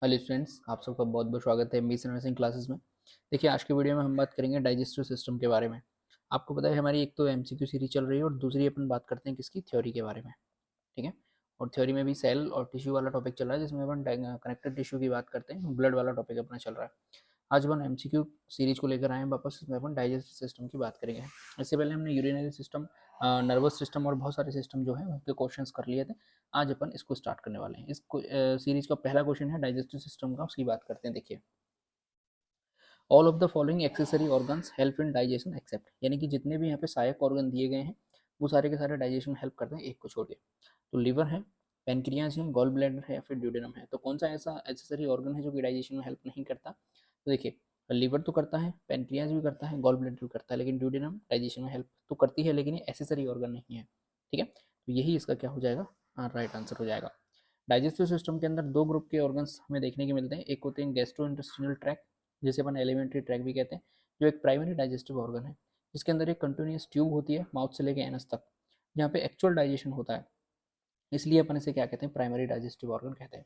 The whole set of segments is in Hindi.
हेलो स्टूडेंट्स, आप सबका बहुत बहुत स्वागत है एमबीसी नर्सिंग क्लासेस में। देखिए, आज की वीडियो में हम बात करेंगे डाइजेस्टिव सिस्टम के बारे में। आपको पता है हमारी एक तो एमसीक्यू सीरीज चल रही है और दूसरी अपन बात करते हैं किसकी, थ्योरी के बारे में। ठीक है। और थ्योरी में भी सेल और टिश्यू वाला टॉपिक चल रहा है, जिसमें अपन कनेक्टेड टिश्यू की बात करते हैं। ब्लड वाला टॉपिक अपना चल रहा है। आज अपन एमसीक्यू सीरीज को लेकर आए हैं वापस, इसमें अपन डाइजेस्टिव सिस्टम की बात करेंगे। इससे पहले हमने यूरिनरी सिस्टम, नर्वस सिस्टम और बहुत सारे सिस्टम जो है उनके क्वेश्चंस कर लिए थे। आज अपन इसको स्टार्ट करने वाले हैं। इस सीरीज का पहला क्वेश्चन है डाइजेस्टिव सिस्टम का, उसकी बात करते हैं। देखिए, all of the following accessory organs help in digestion except, यानी कि जितने भी यहाँ पे सहायक ऑर्गन दिए गए हैं वो सारे के सारे डाइजेशन में हेल्प करते हैं, एक को छोड़ के। तो लीवर है, पेनक्रियाज है, गॉल ब्लैडर है या फिर ड्यूडेनम है। तो कौन सा ऐसा एक्सेसरी ऑर्गन है जो कि डाइजेशन में हेल्प नहीं करता? तो देखिए, लीवर तो करता है, पेनक्रियाज भी करता है, गॉल ब्लैडर भी करता है, लेकिन ड्यूडेनम डाइजेशन में हेल्प तो करती है, लेकिन ये एक्सेसरी ऑर्गन नहीं है। ठीक है, तो यही इसका क्या हो जाएगा, राइट आंसर हो जाएगा। डाइजेस्टिव सिस्टम के अंदर दो ग्रुप के ऑर्गन्स हमें देखने के मिलते हैं। एक होते हैं गैस्ट्रो इंटेस्टिनल ट्रैक, जिसे अपन एलिमेंट्री ट्रैक भी कहते हैं, जो एक प्राइमरी डाइजेस्टिव ऑर्गन है, जिसके अंदर एक कंटिन्यूस ट्यूब होती है माउथ से लेकर एनस तक, जहाँ पे एक्चुअल डाइजेशन होता है। इसलिए अपन इसे क्या कहते हैं, प्राइमरी डाइजेस्टिव ऑर्गन कहते हैं।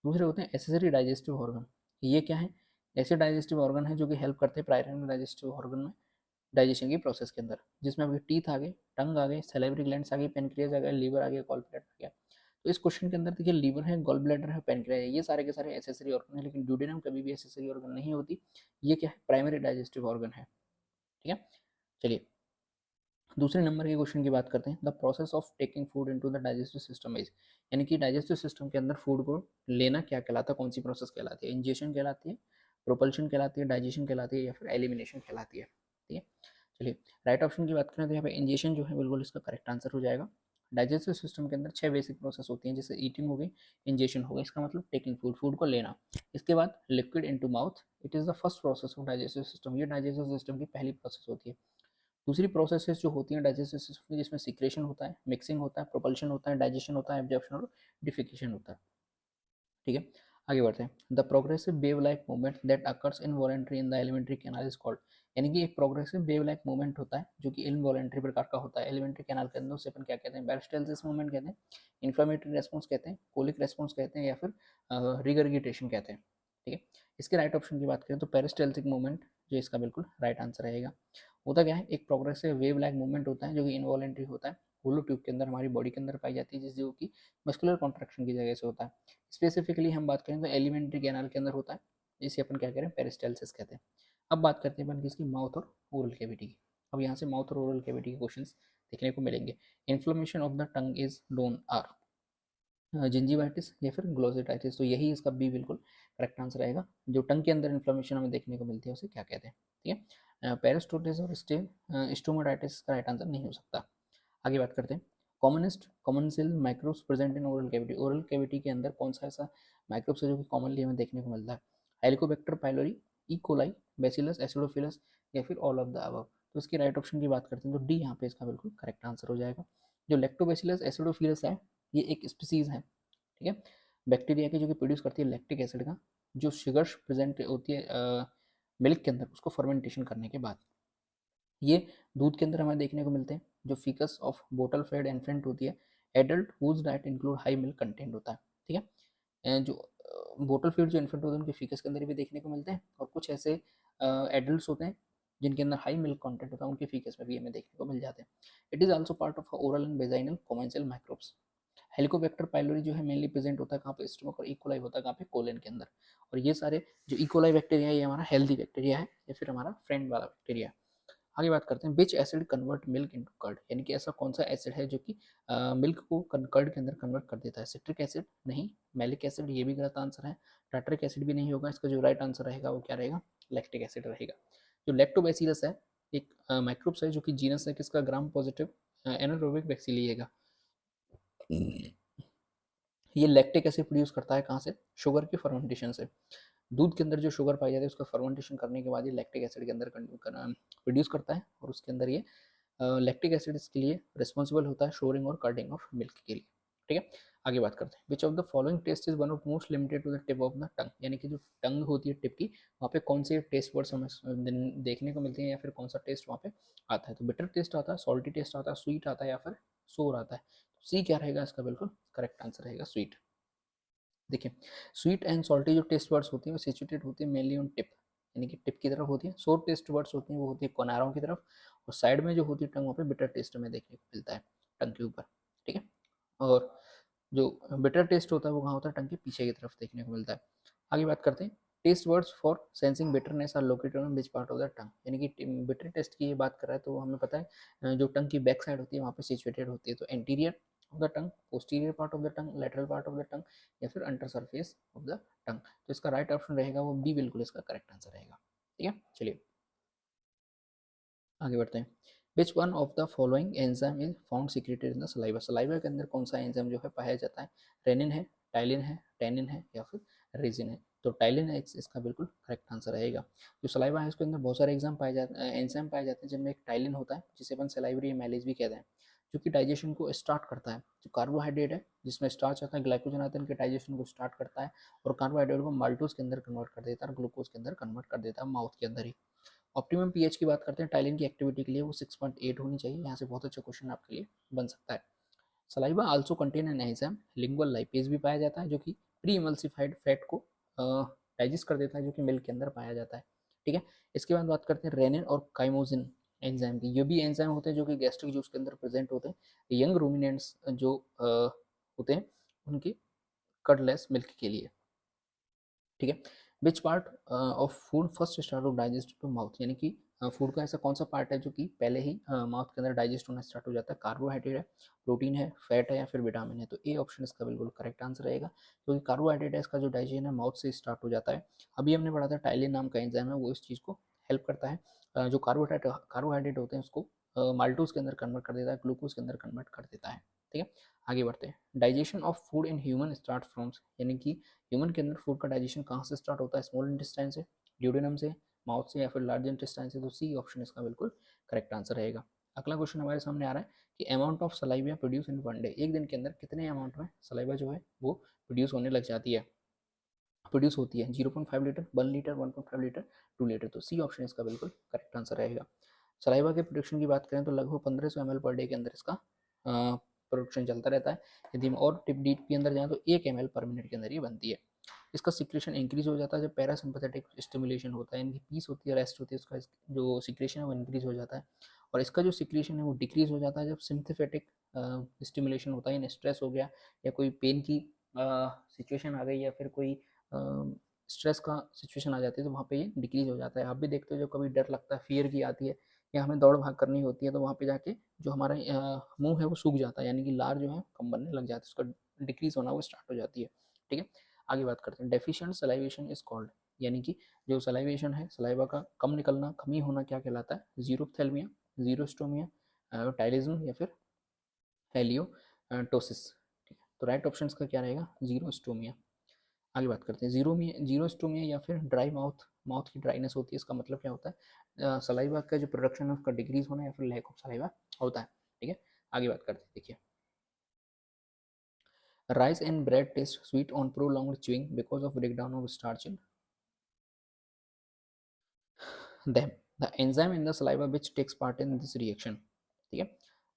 दूसरे होते हैं एसेसरी डाइजेस्टिव ऑर्गन। ये क्या है? ऐसे डाइजेस्टिव ऑर्गन है जो कि हेल्प करते हैं प्राइमरी डाइजेस्टिव ऑर्गन में, डाइजेशन की प्रोसेस के अंदर, जिसमें आपके टीथ आ गए, टंग आ गए, सैलिवरी ग्लैंड्स आ गई, पेनक्रियाज आ गया, लीवर आ गया, गॉल ब्लैडर आ गया। तो इस क्वेश्चन के अंदर देखिए, लीवर है, गॉल ब्लैडर है, पेनक्रियाज है, ये सारे के सारे एसेसरी ऑर्गन है, लेकिन ड्यूडेनम कभी भी एसेसरी ऑर्गन नहीं होती। ये क्या है, प्राइमरी डाइजेस्टिव ऑर्गन है। ठीक है। चलिए, दूसरे नंबर के क्वेश्चन की बात करते हैं। The process of taking food into the digestive system is, यानी कि डाइजेस्टिव सिस्टम के अंदर फूड को लेना क्या कहलाता है, कौन सी प्रोसेस कहलाती है? इंजेशन कहलाती है, प्रोपल्शन कहलाती है, डाइजेशन कहलाती है या फिर एलिमिनेशन कहलाती है? ठीक है। चलिए, राइट ऑप्शन की बात करें तो यहाँ पे इंजेशन जो है बिल्कुल इसका करेक्ट आंसर हो जाएगा। डाइजेस्टिव सिस्टम के अंदर 6 बेसिक प्रोसेस होती हैं, जैसे ईटिंग हो गई, इंजेशन हो गई, इसका मतलब टेकिंग फूड, फूड को लेना। इसके बाद liquid into mouth, it is the first process of digestive system, ये डाइजेस्टिव सिस्टम की पहली प्रोसेस होती है। दूसरी प्रोसेसेस जो होती हैं डाइजेस्टिव सिस्टम में, जिसमें सिक्रेशन होता है, मिक्सिंग होता है, प्रोपल्शन होता है, डाइजेशन होता है, एब्जॉर्प्शन और डिफिकेशन होता है। ठीक है, आगे बढ़ते हैं। The progressive wave like movement that occurs involuntary in the alimentary canal is called, यानी कि एक प्रोग्रेसिव वेव लाइक मूवमेंट होता है जो कि इनवॉलेंट्री प्रकार का होता है एलिमेंट्री कैनाल के अंदर, उसे अपन क्या कहते हैं, बैरिस्टैल्सिस मूवमेंट कहते हैं, इन्फ्लेमेटरी रेस्पॉन्स कहते हैं, कोलिक रेस्पॉन्स कहते हैं या फिर रिगर्गिटेशन कहते हैं। ठीक है, इसके राइट ऑप्शन की बात करें तो पेरिस्टैल्टिक मूवमेंट जो इसका बिल्कुल राइट आंसर रहेगा। होता क्या है, एक प्रोग्रेसिव वेव लाइक मूवमेंट होता है जो कि इनवॉलेंट्री होता है, होलो ट्यूब के अंदर हमारी बॉडी के अंदर पाई जाती है, जिसको कि मस्कुलर कॉन्ट्रैक्शन की जगह से होता है। स्पेसिफिकली हम बात करें तो एलिमेंट्री कैनाल के अंदर होता है, जिसे अपन क्या कह रहे हैं, पेरिस्टाल्सिस कहते हैं। अब बात करते हैं अपन किसकी, माउथ और ओरल कैविटी की। अब यहाँ से माउथ और ओरल कैविटी के क्वेश्चंस देखने को मिलेंगे। Inflammation of the tongue is known are gingivitis या फिर ग्लोसिटाइटिस, तो यही इसका बी बिल्कुल करेक्ट आंसर रहेगा। जो टंग के अंदर इन्फ्लेमेशन हमें देखने को मिलती है उसे क्या कहते हैं? ठीक है, पेरिस्टोटिस और स्टोमाटाइटिस का राइट आंसर नहीं हो सकता। आगे बात करते हैं। Commonest common cell microbes present in oral cavity, oral cavity के अंदर कौन सा ऐसा माइक्रोब्स है जो कि कॉमनली हमें देखने को मिलता है? Helicobacter pylori, E coli, bacillus acidophilus या फिर ऑल ऑफ द अबव। तो इसकी राइट ऑप्शन की बात करते हैं तो डी यहाँ पे इसका बिल्कुल करेक्ट आंसर हो जाएगा। जो लैक्टोबैसिलस एसिडोफिलस है, ये एक स्पीसीज है। ठीक है, बैक्टीरिया की, जो कि प्रोड्यूस करती है लैक्टिक एसिड का, जो शुगर्स प्रेजेंट होती है मिल्क के अंदर, उसको फर्मेंटेशन करने के बाद ये दूध के अंदर हमें देखने को मिलते हैं। जो faeces of bottle fed infant होती है, adult whose diet include high milk content होता है। ठीक है, जो बोटल फीड जो इन्फेंट होते हैं उनके फिकस के अंदर भी देखने को मिलते हैं, और कुछ ऐसे एडल्ट होते हैं जिनके अंदर हाई मिल्क कंटेंट होता है, उनके फिकस में भी हमें देखने को मिल जाते हैं। It is also part of oral and vaginal commensal microbes. Helicobacter pylori जो है मेनली प्रेजेंट होता है कहाँ पे, स्टमक, और इकोलाई होता है कहाँ पे, कोलन के अंदर। और ये सारे जो इकोलाई बैक्टीरिया है, ये हमारा हेल्दी बैक्टीरिया है या फिर हमारा फ्रेंड वाला बैक्टीरिया है। आगे बात करते हैं, which acid convert milk into curd, यानी कि ऐसा कौन सा एसिड है जो कि मिल्क को कर्ड के अंदर कन्वर्ट कर देता है? सिट्रिक एसिड नहीं, मैलिक एसिड ये भी गलत आंसर है, टार्टरिक एसिड भी नहीं होगा। इसका जो राइट आंसर रहेगा वो क्या रहेगा, लैक्टिक एसिड रहेगा। जो लैक्टोबैसिलस है, एक माइक्रोब्स है जो कि जीनस है किसका, ग्राम पॉजिटिव एनारोबिक बैक्टीरिया का। ये लैक्टिक एसिड प्रोड्यूस करता है कहाँ से, शुगर के फर्मेंटेशन से। दूध के अंदर जो शुगर पाई जाती है उसका फर्मेंटेशन करने के बाद ये लैक्टिक एसिड के अंदर प्रोड्यूस करता है, और उसके अंदर ये लैक्टिक एसिड इसके लिए रिस्पॉन्सिबल होता है शोरिंग और कर्डिंग ऑफ मिल्क के लिए। ठीक है, आगे बात करते हैं। Which of the following taste is one of most limited to the tip of the tongue, यानी कि जो टंग होती है टिप की, वहाँ पे कौन से टेस्ट वर्ड्स हमें देखने को मिलते हैं, या फिर कौन सा टेस्ट वहाँ पे आता है? तो बिटर टेस्ट आता है, सॉल्टी टेस्ट आता है, स्वीट आता है या फिर सोर आता है? सी क्या रहेगा इसका बिल्कुल करेक्ट आंसर रहेगा, स्वीट। देखिए स्वीट एंड सॉल्टी जो टेस्ट वर्ड्स होती हैं वो सिचुएटेड होती है मेनली ऑन टिप, यानी कि टिप की तरफ होती है। सोर टेस्ट वर्ड्स होती हैं वो होती है कोनारों की तरफ, और साइड में जो होती है टंग वहाँ पे बिटर टेस्ट हमें देखने को मिलता है टंग के ऊपर, ठीक है। और जो बिटर टेस्ट होता है वो कहाँ होता है, टंग के पीछे की तरफ देखने को मिलता है। आगे बात करते हैं, taste buds for sensing bitterness are located on which part of the tongue, यानी कि बिटर टेस्ट की ये बात कर रहा है तो हमें पता है जो टंग की बैक साइड होती है वहाँ पे सिचुएटेड होती है, तो anterior of the tongue, posterior part of the tongue, lateral part of the टंग, या फिर अंडर सरफेस ऑफ द टंग। तो इसका राइट ऑप्शन रहेगा वो बी, बिल्कुल इसका करेक्ट आंसर रहेगा, ठीक है। चलिए आगे बढ़ते हैं। विच one of the following enzyme is found secreted in the saliva, saliva के अंदर कौन सा एंजाइम जो है पाया जाता है, रेनिन है, टाइलिन है, टेनिन है, या फिर रेजिन है। तो टाइलिन है इसका बिल्कुल करेक्ट आंसर रहेगा। जो सलाइवा है उसके अंदर बहुत सारे एग्जाम पाए जाते हैं, एंजाइम पाए जाते हैं, जिनमें एक टाइलिन होता है जिसे अपन सलाइवरी एमाइलेज भी कहते हैं, जो कि डाइजेशन को स्टार्ट करता है। जो कार्बोहाइड्रेट है जिसमें स्टार्च आता है, ग्लाइकोजन आता है, इनके डाइजेशन को स्टार्ट करता है और कार्बोहाइड्रेट को माल्टोज के अंदर कन्वर्ट कर देता है और ग्लूकोज के अंदर कन्वर्ट कर देता है माउथ के अंदर ही। ऑप्टिमम पीएच की बात करते हैं टाइलिन की एक्टिविटी के लिए, वो 6.8 होनी चाहिए। यहाँ से बहुत अच्छा क्वेश्चन आपके लिए बन सकता है। Saliva also contain an enzyme lingual lipase भी पाया जाता है, जो कि प्री इमल्सिफाइड फैट को डाइजेस्ट कर देता है, जो कि मिल्क के अंदर पाया जाता है, ठीक है। इसके बाद बात करते हैं रेनिन और काइमोजिन एंजाइम की। ये भी एंजाइम होते हैं जो कि गैस्ट्रिक जूस के अंदर प्रेजेंट होते हैं, यंग रूमिनेंट्स जो होते हैं उनकी कर्डलेस मिल्क के लिए, ठीक है। Which part of food first start of digest to mouth, यानी कि फूड का ऐसा कौन सा पार्ट है जो कि पहले ही माउथ के अंदर डाइजेस्ट होना स्टार्ट हो जाता है, कार्बोहाइड्रेट है, प्रोटीन है, फैट है, या फिर विटामिन है। तो ए ऑप्शन इसका बिल्कुल करेक्ट आंसर रहेगा, क्योंकि कार्बोहाइड्रेट है इसका जो डाइजेशन है माउथ से स्टार्ट हो जाता है। अभी हमने पढ़ा था टाइलिन नाम का एंजाइम है वो इस चीज़ को हेल्प करता है। जो कार्बोहाइड्रेट होते हैं उसको माल्टोज के अंदर कन्वर्ट कर देता है, ग्लूकोज के अंदर कन्वर्ट कर देता है, ठीक है। आगे बढ़ते हैं। Digestion of food in human start from, यानी कि ह्यूमन के अंदर फूड का डाइजेशन कहाँ से स्टार्ट होता है, स्मॉल इंटेस्टाइन से, ड्यूडेनम से, माउथ से, या फिर लार्ज इंटेस्टाइन से। तो सी ऑप्शन इसका बिल्कुल करेक्ट आंसर रहेगा। अगला क्वेश्चन हमारे सामने आ रहा है कि amount of saliva produce in one day, एक दिन के अंदर कितने अमाउंट में सलाइवा जो है वो प्रोड्यूस होने लग जाती है, प्रोड्यूस होती है। 0.5 लीटर, 1 लीटर, 1.5 लीटर, 2 लीटर। तो सी ऑप्शन इसका बिल्कुल करेक्ट आंसर रहेगा। सलाइवा के प्रोडक्शन की बात करें तो लगभग 1500 ml पर डे के अंदर इसका प्रोडक्शन चलता रहता है। यदि हम और टिप डीप के अंदर जाएँ तो 1 ml पर मिनट के अंदर ये बनती है। इसका सिक्रेशन इंक्रीज हो जाता है जब पैरासिम्पैथेटिक स्टिमुलेशन होता है, इनकी पीस होती है, रेस्ट होती है, उसका जो सिक्रेशन है वो इंक्रीज हो जाता है। और इसका जो सिक्रेशन है वो डिक्रीज हो जाता है जब सिम्पैथेटिक स्टिमुलेशन होता है, इन स्ट्रेस हो गया या कोई पेन की सिचुएशन आ गई या फिर कोई स्ट्रेस का सिचुएशन आ जाती है, तो वहाँ पे ये डिक्रीज हो जाता है। आप भी देखते हो जब कभी डर लगता है, फियर की आती है, या हमें दौड़ भाग करनी होती है, तो वहाँ पे जाके जो हमारा मुंह है वो सूख जाता है, यानी कि लार जो है कम बनने लग जाती है, उसका डिक्रीज होना वो स्टार्ट हो जाती है, ठीक है। आगे बात करते हैं। डेफिशिएंट सलाइवेशन इज कॉल्ड, यानी कि जो सलाइवेशन है, सलाइवा का कम निकलना, कमी होना, क्या कहलाता है, जीरोप्थेल्मिया, जीरोस्टोमिया, टाइलिज्म, या फिर हेलियोटोसिस, ठीक है। तो राइट ऑप्शन का क्या रहेगा, जीरोस्टोमिया। आगे बात करते हैं। जीरोस्टोमिया या फिर ड्राई माउथ, माउथ की ड्राइनेस होती है, इसका मतलब क्या होता है, सलाइवा का जो प्रोडक्शन है उसका डिक्रीज होना या फिर लैक ऑफ सलाइवा होता है, ठीक है। आगे बात करते हैं, देखिए rice and bread test sweet on prolonged chewing because of breakdown of starch in them, the enzyme in the saliva which takes part in this reaction, ठीक है।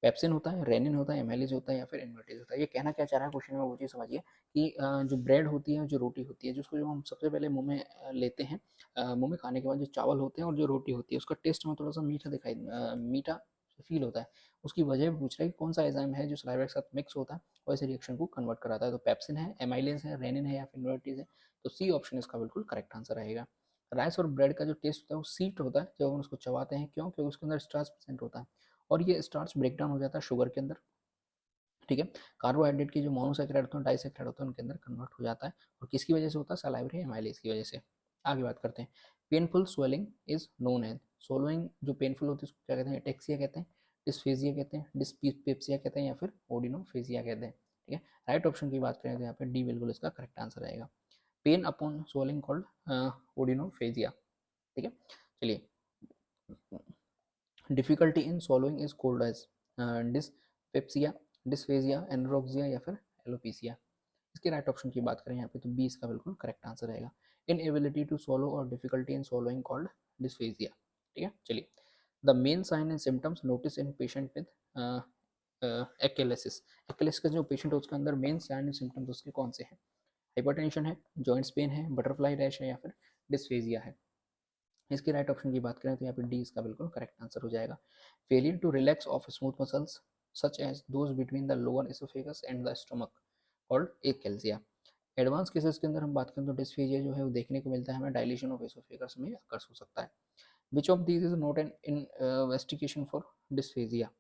पेप्सिन होता है, रेनिन होता है, एमाइलेज होता है, या फिर इन्वर्टेज होता है। ये कहना क्या चाह रहा है क्वेश्चन में वो चीज़ समझिए कि जो ब्रेड होती है, जो रोटी होती है, जिसको जो हम सबसे पहले मुंह में लेते हैं, मुंह में खाने के बाद जो चावल होते हैं और जो रोटी होती है उसका टेस्ट हमें थोड़ा सा मीठा मीठा फील होता है। उसकी वजह पूछ रहा है कि कौन सा एंजाइम है जो सलाइवा के साथ मिक्स होता है और ऐसे रिएक्शन को कन्वर्ट कराता है। तो पेप्सिन है, एमाइलेज है, रेनिन है, या फिर इन्वर्टेज है। तो सी ऑप्शन इसका बिल्कुल करेक्ट आंसर रहेगा। राइस और ब्रेड का जो टेस्ट होता है वो स्वीट होता है जब हम उसको चबाते हैं, क्यों, क्योंकि उसके अंदर स्टार्च प्रेजेंट होता है और ये स्टार्च ब्रेक डाउन हो जाता है शुगर के अंदर, ठीक है। कार्बोहाइड्रेट की जो मोनोसैकेराइड होते हैं, डाइसैकेराइड होते हैं, उनके अंदर कन्वर्ट हो जाता है। और किसकी वजह से होता है, सलाइवरी एमाइलेज की वजह से। आगे बात करते हैं। Painful swelling is known as, swallowing जो पेनफुल होती है उसको क्या कहते हैं, एटेक्सिया कहते हैं, डिस्फेजिया कहते हैं, डिस्पेप्सिया कहते हैं, या फिर ओडिनोफेजिया कहते हैं, ठीक है। राइट ऑप्शन की बात करें तो यहाँ पे डी बिल्कुल इसका करेक्ट आंसर रहेगा। Pain upon swelling called odynophagia, ठीक है। चलिए, difficulty in swallowing is called as dyspepsia, dysphagia, anorexia, या फिर एलोपीसिया। इसके राइट ऑप्शन की बात करें यहाँ पे तो बी इसका बिल्कुल करेक्ट आंसर रहेगा। इनएबिलिटी टू सॉलो और difficulty in swallowing called dysphagia, ठीक है। चलिए, the main sign and symptoms notice in patient with achalasia, achalasia का जो पेशेंट है उसके अंदर मेन साइन एंड सिम्टम्स उसके कौन से हैं, हाइपरटेंशन है, जॉइंट्स पेन है, बटरफ्लाई रैश है या फिर डिस्फेजिया है। इसके राइट ऑप्शन की बात करें तो यहाँ पे डी इसका बिल्कुल करेक्ट आंसर हो जाएगा। Failure to relax of smooth muscles such as those between the lower oesophagus and the stomach called achalasia. Advance cases के अंदर हम बात करें तो डिस्फेजिया जो है वो देखने को मिलता है हमें डायलेशन ऑफ एसोफेगस में अकर्स हो सकता है। Which of these is not an investigation for dysphagia,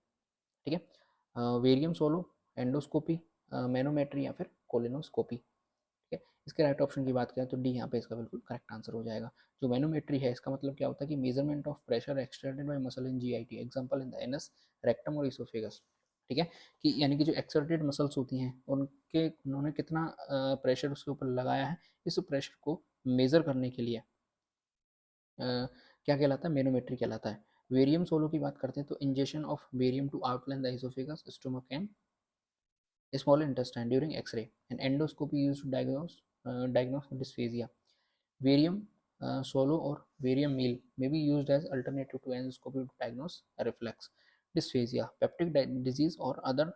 ठीक है। वेरियम सोलो, एंडोस्कोपी, मैनोमेट्री या फिर कोलिनोस्कोपी, ठीक है। इसके राइट ऑप्शन की बात करें तो डी यहाँ पे इसका बिल्कुल करेक्ट आंसर हो जाएगा। जो मैनोमेट्री है इसका मतलब क्या होता है कि measurement of pressure exerted by muscle in GIT, example in the anus, rectum और इसोफेगस, ठीक है। कि यानी कि जो एक्सर्टेड मसल्स होती हैं उनके उन्होंने कितना प्रेशर उसके ऊपर लगाया है, इस प्रेशर को मेजर करने के लिए क्या कहलाता है, मेनोमेट्री कहलाता है। वेरियम सोलो की बात करते हैं तो injection of barium to outline the oesophagus, stomach and small intestine during X-ray, and endoscopy used to diagnose dysphagia. Varium solo or varium meal may be used as alternative to endoscopy to diagnose reflux dysphagia, peptic disease or other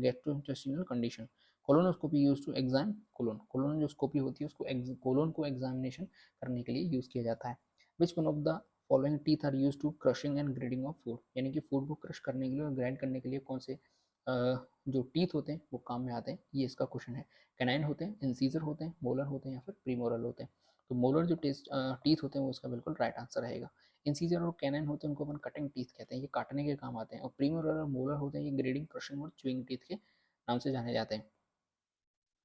gastrointestinal condition. Colonoscopy use to exam colon, colon जो स्कोपी होती है उसको कोलोन को एग्जामिनेशन करने के लिए यूज किया जाता है। Which one of the following teeth are use to crushing and grinding of food, यानी कि फूड को क्रश करने के लिए और ग्राइंड करने के लिए कौन से जो टीथ होते हैं वो काम में आते हैं, ये इसका क्वेश्चन है। कैनाइन होते हैं, इंसीजर होते हैं, मोलर होते हैं या फिर प्रीमोरल होते हैं। तो मोलर जो टीथ होते हैं वो इसका बिल्कुल राइट आंसर रहेगा। इंसीजर और कैनाइन होते हैं उनको अपन कटिंग टीथ कहते हैं, ये काटने के काम आते हैं। और प्रीमोरल और मोलर होते हैं ये ग्रेडिंग, क्रशिंग और च्यूइंग टीथ के नाम से जाने जाते हैं।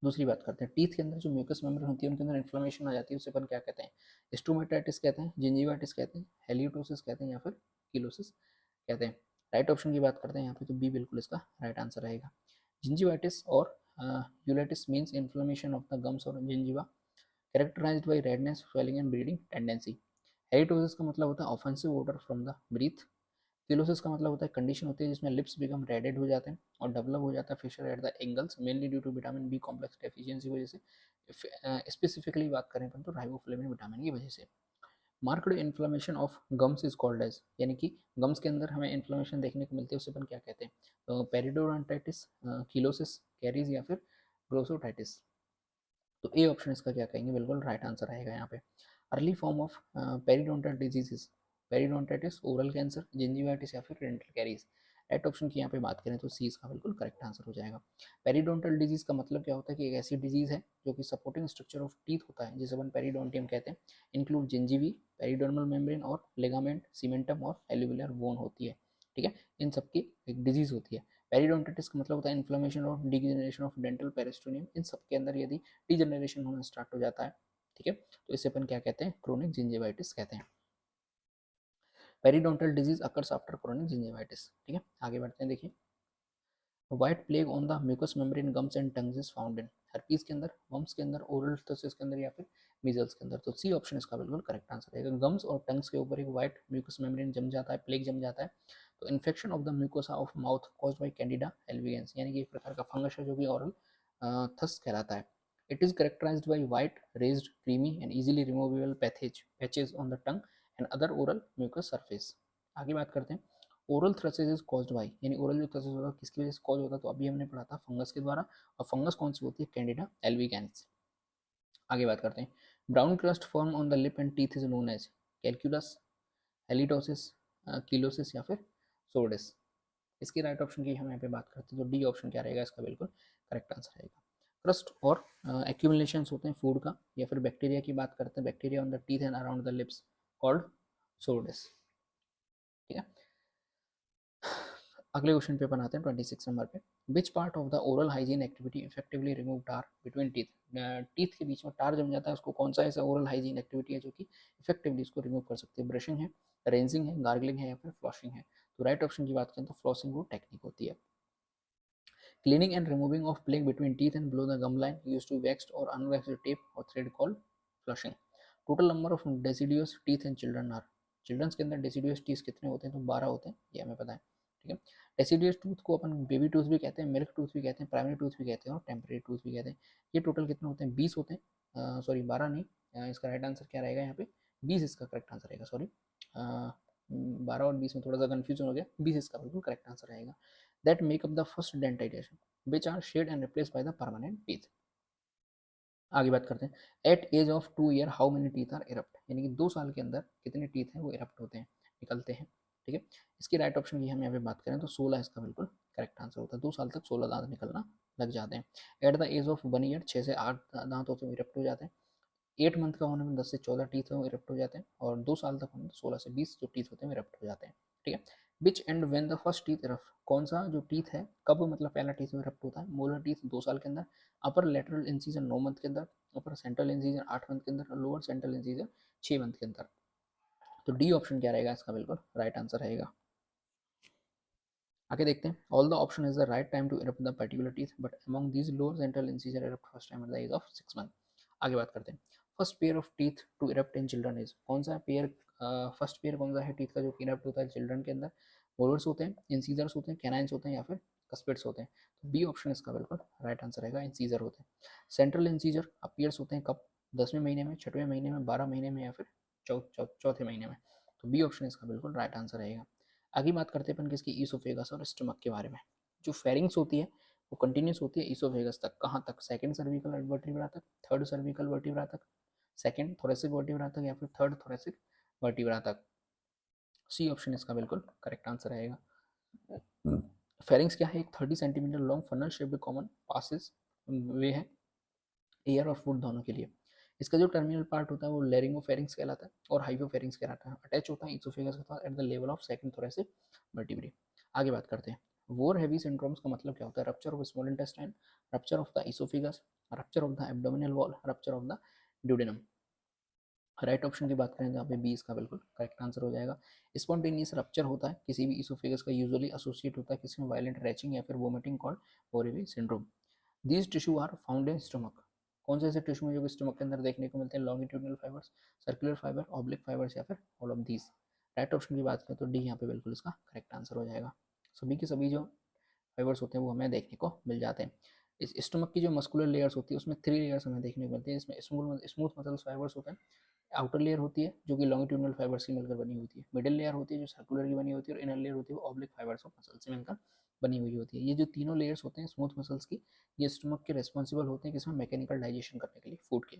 दूसरी बात करते हैं, टीथ के अंदर जो म्यूकस मेम्ब्रेन होती है उनके अंदर इन्फ्लेमेशन आ जाती है, उसे अपन क्या कहते हैं, स्टोमेटाइटिस कहते हैं, जिंजिवाइटिस कहते हैं, हेलियोटोसिस कहते हैं या फिर किलोसिस कहते हैं। राइट ऑप्शन की बात करते हैं यहाँ पे तो बी बिल्कुल इसका राइट आंसर रहेगा। जिंजिवाइटिस और ulitis means inflammation of the gums और gingiva characterized by redness, swelling and bleeding tendency. हेरिटोसिस का मतलब होता है offensive odour from the breath. Cheilosis का मतलब होता है कंडीशन होती है जिसमें लिप्स बिकम रेडेड हो जाते हैं और डेवलप हो जाता है fissure at the angles, mainly due to vitamin B complex deficiency वजह से। स्पेसिफिकली बात करें तो राइबोफ्लेविन विटामिन की वजह से। Marked inflammation of gums is called as, यानी कि गम्स के अंदर हमें इन्फ्लेमेशन देखने को मिलती है उसे अपन क्या कहते हैं, तो पेरिडोडोंटाइटिस, किलोसिस, कैरीज या फिर ग्लोसोटाइटिस। तो ए ऑप्शन इसका क्या कहेंगे, बिल्कुल राइट आंसर आएगा यहाँ पे। Early form of periodontal diseases, periodontitis, oral cancer, gingivitis या फिर रेंटल कैरीज। राइट ऑप्शन की यहाँ पे बात करें तो सी इसका बिल्कुल करेक्ट आंसर हो जाएगा। पेरिडोंटल डिजीज का मतलब क्या होता है कि एक ऐसी डिजीज है जो कि सपोर्टिंग स्ट्रक्चर ऑफ टीथ होता है जिसे अपन पेरिडोंटियम कहते हैं, इंक्लूड जिंजीवी, पेरिडोर्मल मेम्ब्रेन और लिगामेंट, सीमेंटम और एल्यूविलर बोन होती है, ठीक है। इन सबकी एक डिजीज होती है। पेरिडोंटाइटिस का मतलब होता है इन्फ्लेमेशन और डिजेनरेशन ऑफ डेंटल पेरिस्टोनियम, इन सब के अंदर यदि डिजेनरेशन होना स्टार्ट हो जाता है, ठीक है, तो इसे अपन क्या कहते हैं, क्रोनिक जिंजिवाइटिस कहते हैं। Periodontal disease occurs after chronic gingivitis, ठीक है। आगे बढ़ते हैं, देखिए white plaque on the mucous membrane gums and tongues is found in, herpes के अंदर, मम्स के अंदर, ओरल थ्रसिस के अंदर या फिर मीजल्स के अंदर। तो सी ऑप्शन इसका बिल्कुल करेक्ट आंसर रहेगा। गम्स और टंग्स के ऊपर एक व्हाइट म्यूकस मेम्ब्रेन जम जाता है, प्लेग जम जाता है, तो infection of the mucosa of mouth caused by candida albicans, यानी कि एक प्रकार का फंगस है जो कि ओरल थस कहलाता है। It is characterised by white raised creamy and easily removable patches on the tongue and other oral mucous surface. आगे बात करते हैं, oral thrush is caused by, यानी ओरल जो थ्रसिस होता है किसकी वजह से कॉज होता है, तो अभी हमने पढ़ा था फंगस के द्वारा, और फंगस कौन सी होती है, कैंडिडा एल्बिगेंस। आगे बात करते हैं, brown crust form on the lip and teeth is known as calculus, halitosis, cheilosis या फिर सोर्डिस। इसकी राइट ऑप्शन की हम यहाँ पे बात करते हैं तो डी ऑप्शन क्या रहेगा, इसका बिल्कुल करेक्ट आंसर रहेगा। क्रस्ट और एक्यूमुलेशंस होते हैं फूड का या फिर बैक्टीरिया की बात करते हैं, bacteria on the teeth and around the lips called sordes, ठीक है। अगले क्वेश्चन पे बनाते हैं 26 नंबर पे, विच part of the oral hygiene activity effectively remove tar between teeth, teeth के बीच में टार जम जाता है उसको कौन सा ऐसा ओरल हाइजीन एक्टिविटी है जो कि इफेक्टिवली इसको रिमूव कर सकती है, ब्रशिंग है, रेंजिंग है, गार्गलिंग है या फिर फ्लॉशिंग है। तो राइट ऑप्शन की बात करें तो फ्लॉसिंग वो टेक्निक होती है। Cleaning and removing of plaque between teeth and below the gum line use to waxed और अनवैक्स्ड टेप और thread called flossing. Total number of deciduous teeth in children are, childrens के अंदर डेसिडियस टीथ कितने होते हैं, तो 12 होते हैं, ये हमें पता है, ठीक है। डेसिडियस टूथ को अपन बेबी टूथ भी कहते हैं, मिल्क टूथ भी कहते हैं, प्राइमरी टूथ भी कहते हैं और टेम्परेरी टूथ भी कहते हैं। ये टोटल कितने होते हैं, 20 होते हैं, सॉरी 12 नहीं, इसका राइट आंसर क्या रहेगा यहाँ पे, 20 इसका करेक्ट आंसर रहेगा, सॉरी 12 और 20 में थोड़ा सा कन्फ्यूजन हो गया, 20 इसका बिल्कुल करेक्ट आंसर रहेगा। That make up the first dentition which are shed and replaced by the permanent teeth. आगे बात करते हैं at age of 2 year how many teeth are erupt, यानी कि 2 साल के अंदर कितने टीथ हैं वो इरप्ट होते हैं, निकलते हैं। ठीक है, इसकी राइट ऑप्शन की हम यहाँ पे बात करें तो 16 इसका बिल्कुल करेक्ट आंसर होता है। 2 साल तक 16 दांत निकलना लग जाते हैं। At the age of 1 year 6 से 8 दांत होते हैं इरप्ट हो जाते हैं। 8 मंथ का होने में 10 से 14 टीथ हैं वो इरप्ट हो जाते हैं। और 2 साल तक होने में 16 से 20 जो टीथ होते हैं वो इरप्ट हो जाते हैं। ठीक है, which and when the first teeth erupt, कौन सा जो टीथ है कब मतलब पहला टीथ इरप्ट होता है। मोलर टीथ 2 साल के अंदर, अपर लेटरल इंसिजन 9 मंथ के अंदर, अपर सेंट्रल इंसिजन 8 मंथ के अंदर और लोअर सेंट्रल इंसिजन 6 मंथ के अंदर। तो डी ऑप्शन क्या रहेगा इसका बिल्कुल राइट आंसर रहेगा। आगे देखते हैं all the option is the right time to erupt the particular teeth but among these lower central incisor erupt first time at the age of 6 month. आगे बात करते हैं first pair of teeth to erupt in children is, कौन सा पेयर फर्स्ट पेयर कौन सा है टीथ का जो इरप्ट होता है चिल्ड्रन के अंदर। मोलर्स होते हैं, इंसीजर्स होते हैं, कैनाइंस होते हैं या फिर कस्पिड्स होते हैं। तो बी ऑप्शन इसका बिल्कुल राइट आंसर रहेगा, इंसीजर होते हैं। सेंट्रल इंसीजर अपीयर्स होते हैं कब, 10वें महीने में, 6वें महीने में, 12 महीने में या फिर चौथे महीने में। तो बी ऑप्शन इसका बिल्कुल राइट आंसर रहेगा। आगे बात करते हैं अपन किसकी, ईसोफेगस और स्टमक के बारे में। जो फेरिंग्स होती है वो कंटिन्यूस होती है ईसोफेगस तक, कहाँ तक, सेकंड सर्विकल वर्टिब्रा तक, थर्ड सर्विकल वर्टिब्रा तक, सेकंड थोरेसिक वर्टिब्रा तक या फिर थर्ड थोरेसिक वर्टिब्रा तक। सी ऑप्शन इसका बिल्कुल करेक्ट आंसर रहेगा। फेरिंग्स क्या है, एक 30 centimetre long funnel shaped common passageway है एयर और फूड दोनों के लिए। इसका जो टर्मिनल पार्ट होता है वो लेरिंगोफेरिंग्स कहलाता है और हाइपोफेरिंग्स कहलाता है। अटैच होता है ईसोफेगस के साथ at the level of second thoracic vertebrae. आगे बात करते हैं वोर हैवी सिंड्रोम्स का मतलब क्या होता है, rupture of small intestine, rupture of the oesophagus, rupture of the abdominal wall, rupture of the duodenum. Right option की बात करें तो यहाँ पे बी इसका बिल्कुल करेक्ट आंसर हो जाएगा। स्पॉन्टेनियस रप्चर होता है किसी भी ईसोफेगस का, यूजुअली एसोसिएट होता है किसी में वायलेंट रैचिंग या फिर vomiting called Boerhaave syndrome. These tissue are found in stomach, कौन से ऐसे टिश्यू हैं जो कि स्टमक के अंदर देखने को मिलते हैं, longitudinal fibres, circular fibre, oblique fibres या फिर all of these. Right option की बात करें तो डी यहाँ पे बिल्कुल इसका करेक्ट आंसर हो जाएगा। सभी के सभी जो फाइबर्स होते हैं वो हमें देखने को मिल जाते हैं। इस स्टमक की जो मस्कुलर लेयर्स होती है उसमें 3 लेयर्स हमें देखने को मिलती है। इसमें स्मूथ मसल्स फाइबर्स होते हैं, आउटर लेयर होती है जो कि लॉन्गिट्यूडनल फाइबर्स की मिलकर बनी होती है, मिडिल लेयर होती है जो सर्कुलर की बनी होती है और इनर लेयर होती है वो ऑब्लिक फाइबर्स ऑफ मसल से मिलकर बनी हुई होती है। ये जो तीनों लेयर्स होते हैं स्मूथ मसल्स की, ये स्टमक के रिस्पॉन्सिबल होते हैं किसमें, मैकेनिकल डाइजेशन करने के लिए फूड के।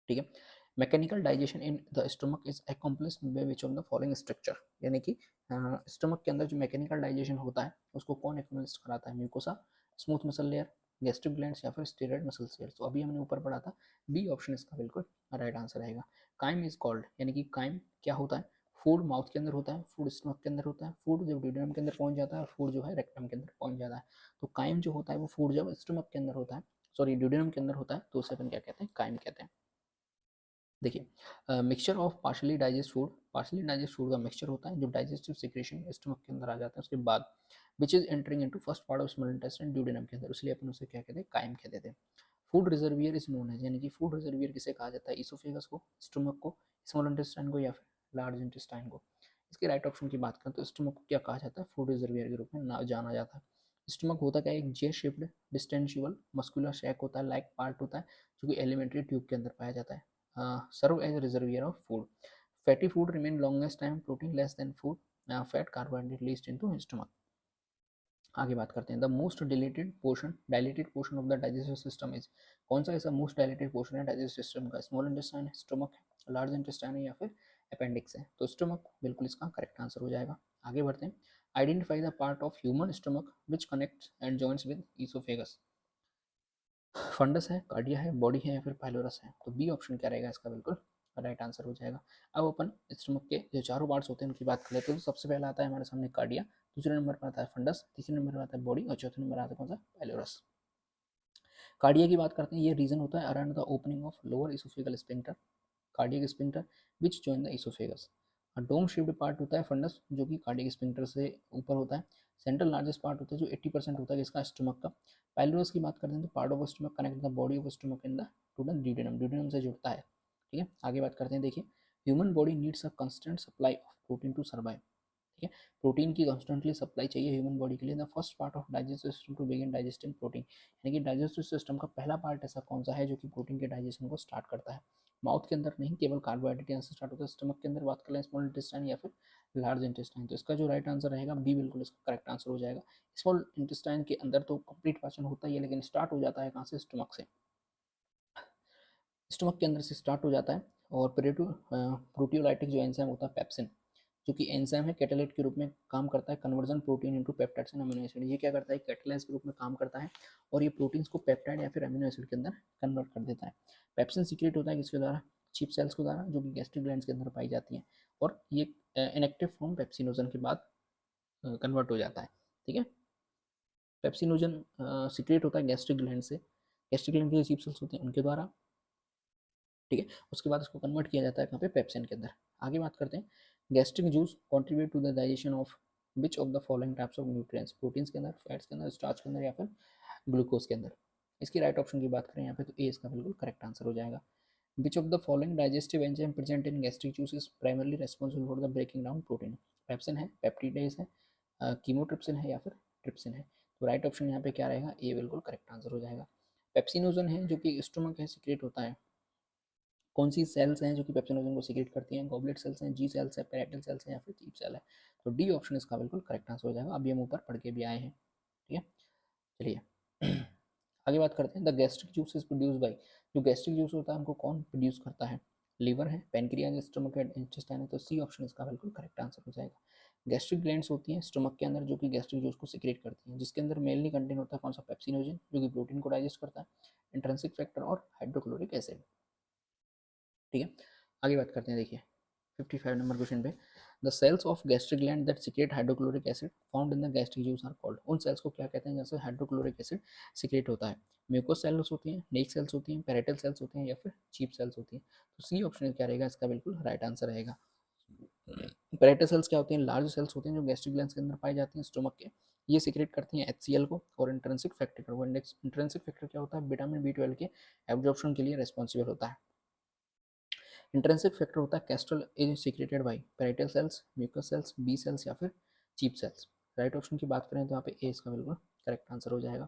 ठीक है, mechanical digestion in the stomach is accomplished by which of the following structure, यानी कि स्टमक के अंदर जो मैकेनिकल डाइजेशन होता है उसको कौन अकम्प्लिश कराता है, mucosa, smooth muscle layer, gastric glands या फिर स्टेरॉइड मसल लेयर। तो अभी हमने ऊपर पढ़ा था, बी ऑप्शन इसका बिल्कुल राइट आंसर रहेगा। काइम इज कॉल्ड, यानी कि काइम क्या होता है, फूड माउथ के अंदर होता है, फूड स्टमक के अंदर होता है, फूड जब ड्यूडेनम के अंदर पहुंच जाता है और फूड जो है रेक्टम के अंदर पहुंच जाता है। तो काइम जो होता है वो फूड जब स्टमक के अंदर होता है, सॉरी ड्यूडेनम के अंदर होता है तो उसे अपन क्या कहते हैं, काइम कहते हैं। देखिए mixture of partially digest food का मिक्सचर होता है जो डाइजेस्टिव सिक्रेशन स्टमक के अंदर आ जाता है उसके बाद, which is entering into first part of small intestine duodenum के अंदर, इसलिए अपन उसे क्या कहते हैं, काइम कहते थे। फूड रिजर्वियर इज नोन है, यानी कि फूड रिजर्वियर किसे कहा जाता है, इसोफेगस को, स्टमक को, स्मॉल इंटेस्टाइन को या फिर लार्ज इंटेस्टाइन को। इसके राइट ऑप्शन की बात करें तो स्टमक को क्या कहा जाता है, फूड रिजर्वियर के रूप में जाना जाता है। स्टमक होता क्या है, एक जे शेप्ड डिस्टेंशियल मस्कुलर शैक होता है, लाइक पार्ट होता है जो कि एलिमेंट्री ट्यूब के अंदर पाया जाता है। Serve as a reservoir of food. Fatty food remain longest time, protein less than food, fat carbohydrate least into stomach. आगे बात करते हैं the most dilated portion of the digestive system is, कौन सा ऐसा मोस्ट डायलेटेड पोर्शन है डाइजेस्टिव सिस्टम का, स्मॉल इंटेस्टाइन है, स्टमक है, लार्ज इंटेस्टाइन है या फिर अपेंडिक्स है। तो स्टमक बिल्कुल इसका करेक्ट आंसर हो जाएगा। आगे बढ़ते हैं identify the part of human stomach which connects and joints with oesophagus. Fundus है, कार्डिया है, बॉडी है या फिर पाइलोरस है। तो बी ऑप्शन क्या रहेगा इसका बिल्कुल राइट आंसर हो जाएगा। अब अपन स्टमक के जो चारों पार्ट्स होते हैं उनकी बात कर लेते हैं। तो सबसे पहला आता है हमारे सामने कार्डिया, दूसरे नंबर पर आता है फंडस, तीसरे नंबर पर आता है बॉडी और चौथे नंबर आता है कौन सा, पाइलोरस। कार्डिया की बात करते हैं, ये रीजन होता है around the opening of lower oesophageal sphincter, cardiac sphincter which join the oesophagus. Dome shaped part होता है फंडस जो कि कार्डियक स्पिंक्टर से ऊपर होता है। सेंट्रल लार्जेस्ट पार्ट होता है जो 80% होता है इसका स्टमक का। पाइलोरस की बात करते हैं तो part of stomach connect the body of stomach in the two the duodenum, duodenum से जुड़ता है। ठीक है, आगे बात करते हैं, देखिए human body needs a constant supply of protein to survive. ठीक है, प्रोटीन की कॉन्स्टेंटली सप्लाई चाहिए ह्यूमन बॉडी के लिए। The first part of digestive system to begin digesting protein, यानी कि डाइजेस्टिव सिस्टम का पहला पार्ट ऐसा कौन सा है जो कि प्रोटीन के डाइजेशन को स्टार्ट करता है। माउथ के अंदर नहीं, केवल कार्बोहाइड्रेट यहाँ से स्टार्ट होता है। स्टमक के अंदर बात कर लें स्मॉल इंटेस्टाइन या फिर लार्ज इंटेस्टाइन, तो इसका जो राइट आंसर रहेगा बी बिल्कुल इसका करेक्ट आंसर हो जाएगा। स्मॉल इंटेस्टाइन के अंदर तो कंप्लीट पाचन होता ही है लेकिन स्टार्ट हो जाता है कहाँ से, स्टमक से। स्टमक के अंदर से स्टार्ट हो जाता है और प्रोटियोलाइटिक जो एंजाइम होता है पेप्सिन, जो कि एंजाइम है कैटालाइट के रूप में काम करता है, conversion protein into peptides and amino acid. ये क्या करता है, कैटालाइज के रूप में काम करता है और ये प्रोटीन्स को पेप्टाइड या फिर अमीनो एसिड के अंदर कन्वर्ट कर देता है। पेप्सिन सीक्रेट होता है किसके द्वारा, चीप सेल्स के द्वारा, जो कि गैस्ट्रिक ग्लैंड्स के अंदर पाई जाती हैं और ये इनएक्टिव फॉर्म पेप्सिनोजन के बाद कन्वर्ट हो जाता है। ठीक है, पेप्सिनोजन सीक्रेट होता है गैस्ट्रिक ग्लैंड से, गैस्ट्रिक ग्लैंड के चीप सेल्स होते हैं उनके द्वारा। ठीक है, उसके बाद इसको कन्वर्ट किया जाता है कहाँ पे, पेप्सिन के अंदर। आगे बात करते हैं, gastric juice contribute to the digestion of which of the following types of nutrients, proteins के अंदर, फैट्स के अंदर, स्टार्च के अंदर या फिर ग्लूकोज के अंदर। इसकी राइट ऑप्शन की बात करें यहाँ पे तो ए इसका बिल्कुल करेक्ट आंसर हो जाएगा। Which of the following digestive enzyme present in gastric juice is primarily responsible for the breaking down protein, pepsin है, पेप्टिडेज है, कीमोट्रिप्सिन है या फिर ट्रिप्सिन है। तो राइट ऑप्शन यहाँ पे क्या रहेगा, ए बिल्कुल करेक्ट आंसर हो जाएगा। पेप्सिनोजन है जो कि स्टोमक है सीक्रेट होता है, कौन सी सेल्स हैं जो कि पेप्सिनोजन को सीक्रेट करती हैं, गॉबलेट सेल्स हैं, जी सेल्स है, पैरेटल सेल्स हैं या फिर चीप सेल है। तो डी ऑप्शन इसका बिल्कुल करेक्ट आंसर हो जाएगा। अभी हम ऊपर पढ़ के भी आए हैं। ठीक है, चलिए आगे बात करते हैं, the gastric juice is produce by, जो गैस्ट्रिक जूस होता है हमको कौन प्रोड्यूस करता है, लीवर है, पेनक्रियाज, स्टमक है, इंटेस्टाइन है। तो सी ऑप्शन इसका बिल्कुल करेक्ट आंसर हो जाएगा। गैस्ट्रिक ग्लैंड्स होती हैं स्टमक के अंदर जो कि गैस्ट्रिक जूस को सीक्रेट करती हैं, जिसके अंदर मेनली कंटेन होता है कौन सा, पेप्सिनोजन जो कि प्रोटीन को डाइजेस्ट करता है, इंट्रिंसिक फैक्टर और हाइड्रोक्लोरिक एसिड। ठीक है, आगे बात करते हैं, देखिए 55 नंबर क्वेश्चन पे, the cells of gastric gland that secrete hydrochloric acid found in the gastric juice are called, उन सेल्स को क्या कहते हैं जैसे हाइड्रोक्लोरिक एसिड सीक्रेट होता है, म्यूकोस सेल्स होती हैं, नेक सेल्स होती हैं, पैरेटल सेल्स होती हैं या फिर चीप सेल्स होती हैं। तो सी ऑप्शन क्या रहेगा, इसका बिल्कुल राइट आंसर रहेगा। पैरेटल सेल्स क्या होती हैं, लार्ज सेल्स होती हैं जो गैस्ट्रिक ग्लैंड्स के अंदर पाई जाती हैं स्टोमक के, ये सीक्रेट करती हैं HCl को और इंट्रिंसिक फैक्टर को। इंट्रिंसिक फैक्टर क्या होता है, विटामिन B12 के एब्जॉर्प्शन के लिए रिस्पॉन्सिबल होता है। इंट्रिंसिक फैक्टर होता है Castle is secreted by parietal cells, mucous cells, B cells या फिर चीप सेल्स। राइट ऑप्शन की बात करें तो यहाँ पे ए इसका बिल्कुल करेक्ट आंसर हो जाएगा।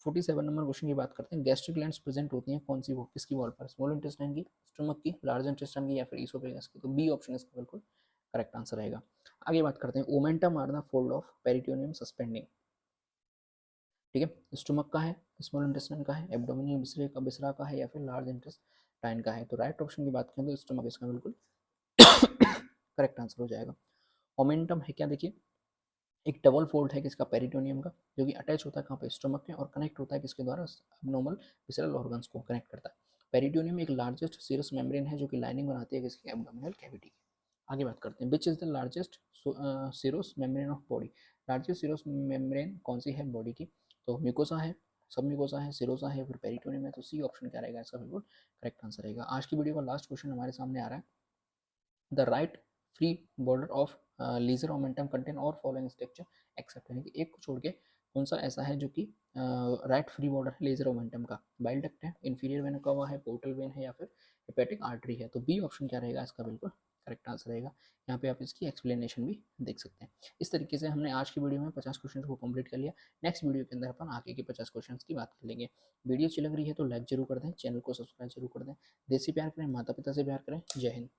47 नंबर क्वेश्चन की बात करते हैं, गैस्ट्रिक ग्लैंड्स प्रेजेंट होती हैं कौन सी, वो किसकी वॉल पर, स्मॉल इंटेस्टाइन की, स्टमक की, लार्ज इंटेस्टाइन की या फिर इसोफेगस की। तो बी ऑप्शन इसका बिल्कुल करेक्ट आंसर रहेगा। आगे बात करते हैं, omentum are the fold of peritoneum suspending. ठीक है, स्टोमक का है, स्मॉल इंटेस्टाइन का है, एब्डोमिनल बिसरा का है या फिर लार्ज इंटेस्टाइन का है। तो राइट ऑप्शन की बात करें तो स्टोमक इसका बिल्कुल करेक्ट आंसर हो जाएगा। ओमेंटम है क्या, देखिए एक डबल फोल्ड है किसका, पेरिटोनियम का, जो कि अटैच होता है कहाँ पे, स्टोमक में, और कनेक्ट होता है किसके द्वारा, अबनॉर्मल विसरल ऑर्गन्स को कनेक्ट करता है। पेरिटोनियम एक लार्जेस्ट सीरस मेम्ब्रेन है जो कि लाइनिंग बनाती है किसकी, एब्डोमिनल कैविटी की। आगे बात करते हैं, which is the largest serous membrane of body, largest serous membrane कौन सी है बॉडी की। तो म्यूकोसा है, सब म्यूकोसा है, सिरोसा है, फिर पेरिटोनियम है। तो सी ऑप्शन क्या रहेगा, इसका बिल्कुल करेक्ट आंसर रहेगा। आज की वीडियो का लास्ट क्वेश्चन हमारे सामने आ रहा है, the right free border of lesser omentum contain और फॉलोइंग स्ट्रक्चर एक्सेप्ट, यानी कि एक को छोड़ के कौन सा ऐसा है जो कि राइट फ्री बॉर्डर है लेजर मोमेंटम का, बाइल डक्ट है, इंफीरियर वेन का हुआ है, पोर्टल वेन है या फिर हेपेटिक आर्टरी है। तो बी ऑप्शन क्या रहेगा, इसका बिल्कुल करेक्ट आंसर रहेगा। यहाँ पे आप इसकी एक्सप्लेनेशन भी देख सकते हैं। इस तरीके से हमने आज की वीडियो में 50 क्वेश्चन को कंप्लीट कर लिया। नेक्स्ट वीडियो के अंदर अपन आगे के 50 क्वेश्चन की बात कर लेंगे। वीडियो अच्छी लग रही है तो लाइक जरूर कर दें, चैनल को सब्सक्राइब जरूर कर दें। देसी प्यार करें, माता पिता से प्यार करें। जय हिंद।